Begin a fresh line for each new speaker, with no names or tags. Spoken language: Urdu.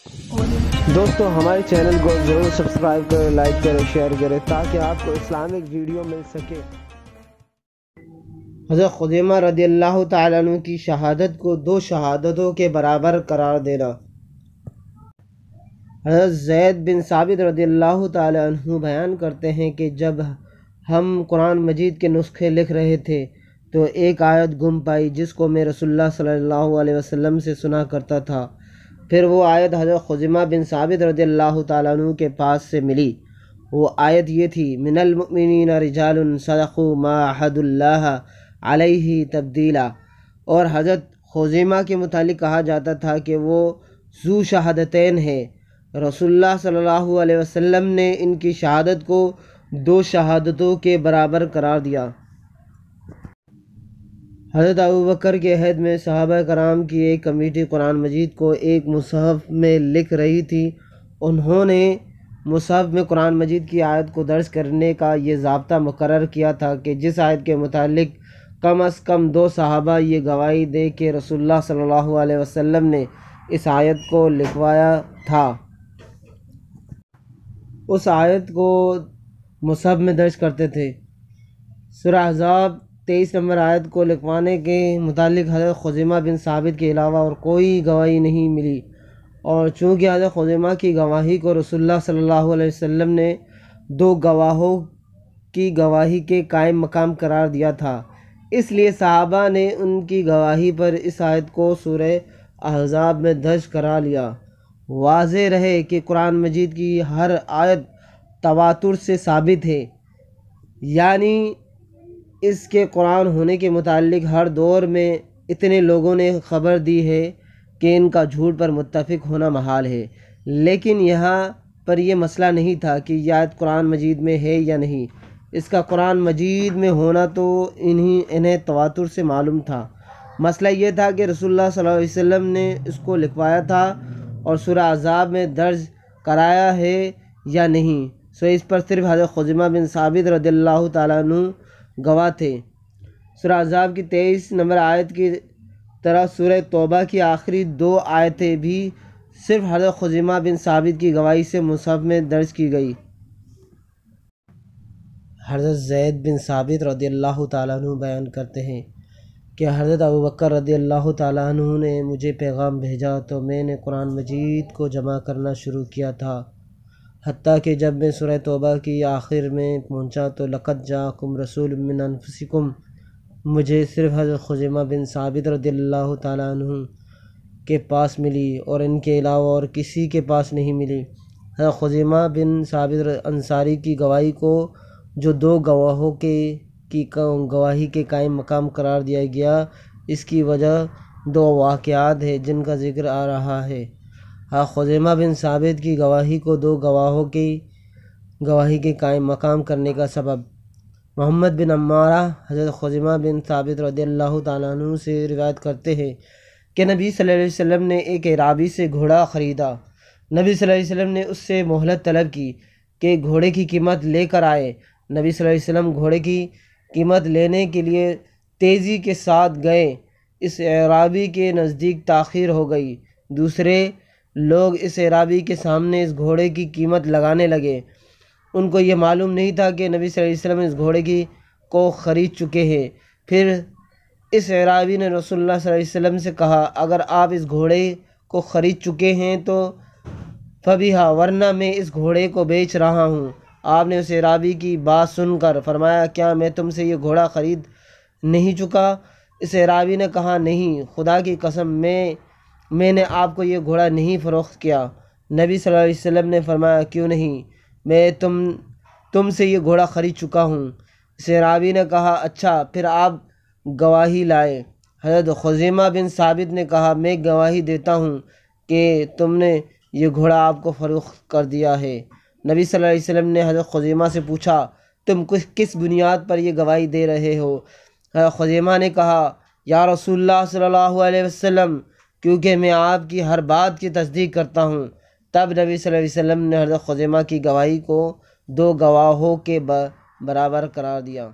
دوستو ہمارے چینل کو ضرور سبسکرائب کریں، لائک کریں، شیئر کریں تاکہ آپ کو اسلامک ویڈیو مل سکے۔ حضرت خزیمہ رضی اللہ تعالیٰ عنہ کی شہادت کو دو شہادتوں کے برابر قرار دینا۔ حضرت زید بن ثابت رضی اللہ تعالیٰ عنہ بیان کرتے ہیں کہ جب ہم قرآن مجید کے نسخے لکھ رہے تھے تو ایک آیت گم پائی جس کو میں رسول اللہ صلی اللہ علیہ وسلم سے سنا کرتا تھا۔ پھر وہ آیت حضرت خزیمہ بن ثابت رضی اللہ تعالیٰ عنہ کے پاس سے ملی۔ وہ آیت یہ تھی: من المؤمنین رجال صدقوا ما عاہدوا اللہ علیہ تبدیلا۔ اور حضرت خزیمہ کے متعلق کہا جاتا تھا کہ وہ ذو شہادتین ہے۔ رسول اللہ صلی اللہ علیہ وسلم نے ان کی شہادت کو دو شہادتوں کے برابر قرار دیا۔ حضرت ابوبکر کے عہد میں صحابہ کرام کی ایک کمیٹی قرآن مجید کو ایک مصحف میں لکھ رہی تھی۔ انہوں نے مصحف میں قرآن مجید کی آیت کو درج کرنے کا یہ ضابطہ مقرر کیا تھا کہ جس آیت کے متعلق کم از کم دو صحابہ یہ گواہی دے کہ رسول اللہ صلی اللہ علیہ وسلم نے اس آیت کو لکھوایا تھا، اس آیت کو مصحف میں درج کرتے تھے۔ سورہ احزاب 23 نمبر آیت کو لکھوانے کے متعلق حضرت خزیمہ بن ثابت کے علاوہ اور کوئی گواہی نہیں ملی، اور چونکہ حضرت خزیمہ کی گواہی کو رسول اللہ صلی اللہ علیہ وسلم نے دو گواہوں کی گواہی کے قائم مقام قرار دیا تھا، اس لیے صحابہ نے ان کی گواہی پر اس آیت کو سورہ احزاب میں درج کرا لیا۔ واضح رہے کہ قرآن مجید کی ہر آیت تواتر سے ثابت ہے، یعنی اس کے قرآن ہونے کے متعلق ہر دور میں اتنے لوگوں نے خبر دی ہے کہ ان کا جھوٹ پر متفق ہونا محال ہے۔ لیکن یہاں پر یہ مسئلہ نہیں تھا کہ یہ آیت قرآن مجید میں ہے یا نہیں، اس کا قرآن مجید میں ہونا تو انہیں تواتر سے معلوم تھا۔ مسئلہ یہ تھا کہ رسول اللہ صلی اللہ علیہ وسلم نے اس کو لکھوایا تھا اور سورہ احزاب میں درج کرایا ہے یا نہیں، سو اس پر صرف حضرت خزیمہ بن ثابت رضی اللہ تعالیٰ عنہ گواہ تھے۔ سورہ احزاب کی 23 نمبر آیت کی طرح سورہ توبہ کی آخری دو آیتیں بھی صرف حضرت خزیمہ بن ثابت کی گواہی سے مصحف میں درج کی گئی۔ حضرت زید بن ثابت رضی اللہ تعالیٰ عنہ بیان کرتے ہیں کہ حضرت ابوبکر رضی اللہ تعالیٰ عنہ نے مجھے پیغام بھیجا تو میں نے قرآن مجید کو جمع کرنا شروع کیا تھا، حتیٰ کہ جب میں سورہ توبہ کی آخر میں پہنچا تو لقد جاءکم رسول من انفسکم مجھے صرف حضرت خزیمہ بن ثابت رضی اللہ تعالیٰ عنہ کے پاس ملی اور ان کے علاوہ اور کسی کے پاس نہیں ملی۔ حضرت خزیمہ بن ثابت انصاری کی گواہی کو جو دو گواہوں کی گواہی کے قائم مقام قرار دیا گیا، اس کی وجہ دو واقعات ہیں جن کا ذکر آ رہا ہے۔ خزیمہ بن ثابت کی گواہی کو دو گواہوں کی گواہی کے قائم مقام کرنے کا سبب: محمد بن عمارہ حضرت خزیمہ بن ثابت رضی اللہ تعالیٰ عنہ سے روایت کرتے ہیں کہ نبی صلی اللہ علیہ وسلم نے ایک اعرابی سے گھوڑا خریدا۔ نبی صلی اللہ علیہ وسلم نے اس سے مہلت طلب کی کہ گھوڑے کی قیمت لے کر آئے۔ نبی صلی اللہ علیہ وسلم گھوڑے کی قیمت لینے کے لیے تیزی کے ساتھ گئے۔ اس اعرابی کے نزدیک تاخیر ہو گئی۔ دوسرے لوگ اس اعرابی کے سامنے اس گھوڑے کی قیمت لگانے لگے۔ ان کو یہ معلوم نہیں تھا کہ نبی صلی اللہ علیہ وسلم اس گھوڑے کو خرید چکے ہیں۔ پھر اس اعرابی نے رسول اللہ صلی اللہ علیہ وسلم سے کہا: اگر آپ اس گھوڑے کو خرید چکے ہیں تو فبیہا، ورنہ میں اس گھوڑے کو بیچ رہا ہوں۔ آپ نے اس اعرابی کی بات سن کر فرمایا: کیا میں تم سے یہ گھوڑا خرید نہیں چکا؟ اس اعرابی نے کہا: نہیں، خدا کی قسم میں نے آپ کو یہ گھوڑا نہیں فروخت کیا۔ نبی صلی اللہ علیہ وسلم نے فرمایا: کیوں نہیں، میں تم سے یہ گھوڑا خرید چکا ہوں۔ اس اعرابی نے کہا: اچھا، پھر آپ گواہی لائے۔ حضرت خزیمہ بن ثابت نے کہا: میں گواہی دیتا ہوں کہ تم نے یہ گھوڑا آپ کو فروخت کر دیا ہے۔ نبی صلی اللہ علیہ وسلم نے حضرت خزیمہ سے پوچھا: تم کس بنیاد پر یہ گواہی دے رہے ہو؟ حضرت خزیمہ نے کہا: یا رسول اللہ صلی اللہ علیہ وسلم، کیونکہ میں آپ کی ہر بات کی تصدیق کرتا ہوں۔ تب نبی صلی اللہ علیہ وسلم نے حضرت خزیمہ کی گواہی کو دو گواہوں کے برابر قرار دیا۔